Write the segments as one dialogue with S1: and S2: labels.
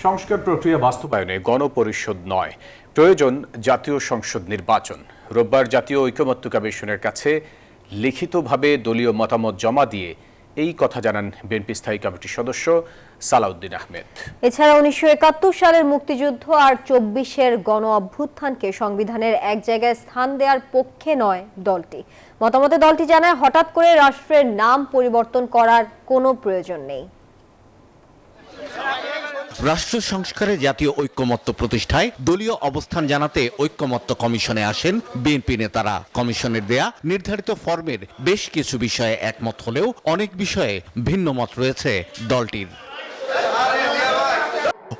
S1: সংস্কার প্রক্রিয়া বাস্তবায়নে গণপরিষদ নয়, প্রয়োজন জাতীয় সংসদ নির্বাচন। রোববার জাতীয় ঐকমত্য কমিশনের কাছে লিখিতভাবে দলীয় মতামত জমা দিয়ে এই কথা জানান বিএনপি স্থায়ী কমিটির সদস্য সালাউদ্দিন আহমেদ।
S2: এছাড়া 1971 সালের মুক্তিযুদ্ধ আর 24-এর গণ অভ্যুত্থানকে সংবিধানের এক জায়গায় স্থান দেওয়ার পক্ষে নয় দলটি। মতামতে দলটি জানায়, হঠাৎ করে রাষ্ট্রের নাম পরিবর্তন করার কোনো প্রয়োজন নেই।
S3: রাষ্ট্র সংস্কারে জাতীয় ঐকমত্য প্রতিষ্ঠায় দলীয় অবস্থান জানাতে ঐকমত্য কমিশনে আসেন বিএনপি নেতারা। কমিশনের দেয়া নির্ধারিত ফরমের বেশ কিছু বিষয়ে একমত হলেও অনেক বিষয়ে ভিন্ন মত রয়েছে দলটির।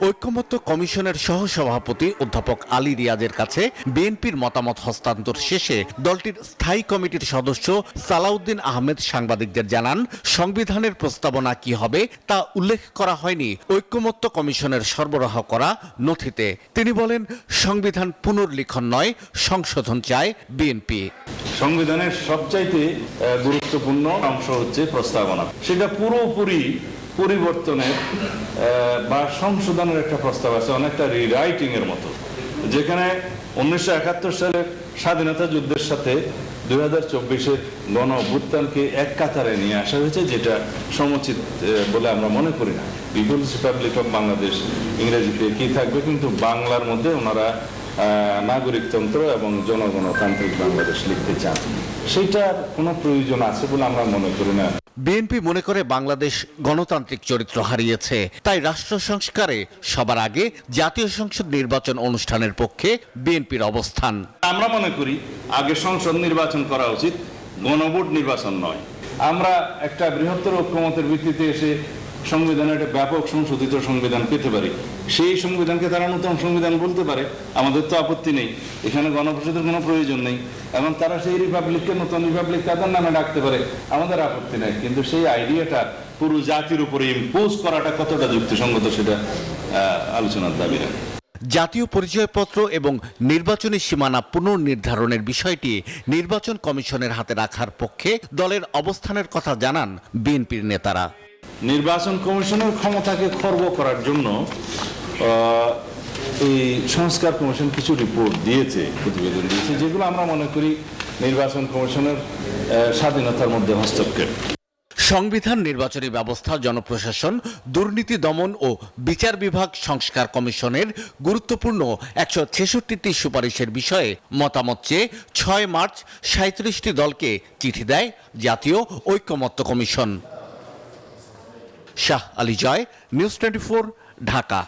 S3: ঐকমত্য কমিশনের সহসভাপতি অধ্যাপক আলী রিয়াজের কাছে বিএনপির মতামত হস্তান্তর শেষে দলটির স্থায়ী কমিটির সদস্য সালাউদ্দিন আহমেদ সাংবাদিকদের জানান, সংবিধানের প্রস্তাবনা কি হবে তা উল্লেখ করা হয়নি ঐকমত্য কমিশনের সরবরাহ করা নথিতে। তিনি বলেন, সংবিধান পুনর্লিখন নয়, সংশোধন চায় বিএনপি।
S4: সংবিধানের সবচাইতে গুরুত্বপূর্ণ অংশ হচ্ছে প্রস্তাবনা। সেটা পুরোপুরি পরিবর্তনের বা সংশোধনের একটা প্রস্তাব আছে, অনেকটা রিরাইটিং এর মতো, যেখানে 1971 সালের স্বাধীনতা যুদ্ধের সাথে 2024-এর গণ অভ্যুত্থানকে এক কাতারে নিয়ে আসা হয়েছে, যেটা সমুচিত বলে আমরা মনে করি না। পিপলস রিপাবলিক অফ বাংলাদেশ ইংরেজিতে কি থাকবে, কিন্তু বাংলার মধ্যে ওনারা নাগরিকতন্ত্র এবং জনগণতান্ত্রিক বাংলাদেশ লিখতে চান। সেটার কোনো প্রয়োজন আছে বলে আমরা মনে করি না।
S3: বিএনপি মনে করে বাংলাদেশ গণতান্ত্রিক চরিত্র হারিয়েছে, তাই রাষ্ট্র সংস্কারে সবার আগে জাতীয় সংসদ নির্বাচন অনুষ্ঠানের পক্ষে বিএনপির অবস্থান।
S4: আমরা মনে করি আগে সংসদ নির্বাচন করা উচিত, গণভোট নির্বাচন নয়। আমরা একটা বৃহত্তর ঐকমত্যের ভিত্তিতে এসে সংবিধানের একটা ব্যাপক সংশোধিত সংবিধান পেতে পারি। সেই সংবিধানকে তারা নতুন সংবিধান বলতে পারে, আমাদের তো আপত্তি নেই। এখানে গণপরিষদের কোনো প্রয়োজন নেই, এবং তারা সেই রিপাবলিককে নতুন রিপাবলিক তাদের নামে ডাকতে পারে, আমাদের আপত্তি নেই। কিন্তু সেই আইডিয়াটা পুরো জাতির উপরে ইম্পোজ করাটা কতটা যুক্তিসঙ্গত, সেটা আলোচনার দাবি রাখে।
S3: জাতীয় পরিচয়পত্র এবং নির্বাচনী সীমানা পুনর্নির্ধারণের বিষয়টি নির্বাচন কমিশনের হাতে রাখার পক্ষে দলের অবস্থানের কথা জানান বিএনপির নেতারা।
S4: নির্বাচন কমিশনের ক্ষমতাকে খর্ব করার জন্য এই সংস্কার কমিশন কিছু রিপোর্ট দিয়েছে, প্রতিবেদন দিয়েছে, যেগুলো আমরা মনে করি নির্বাচন কমিশনের স্বাধীনতার মধ্যে হস্তক্ষেপ।
S3: সংবিধান, নির্বাচনী ব্যবস্থা, জনপ্রশাসন, দুর্নীতি দমন ও বিচার বিভাগ সংস্কার কমিশনের গুরুত্বপূর্ণ 166টি সুপারিশের বিষয়ে মতামত চেয়ে 6 মার্চ 37টি দলকে চিঠি দেয় জাতীয় ঐকমত্য কমিশন। শাহ আলী জয়, নিউজ 24, ঢাকা।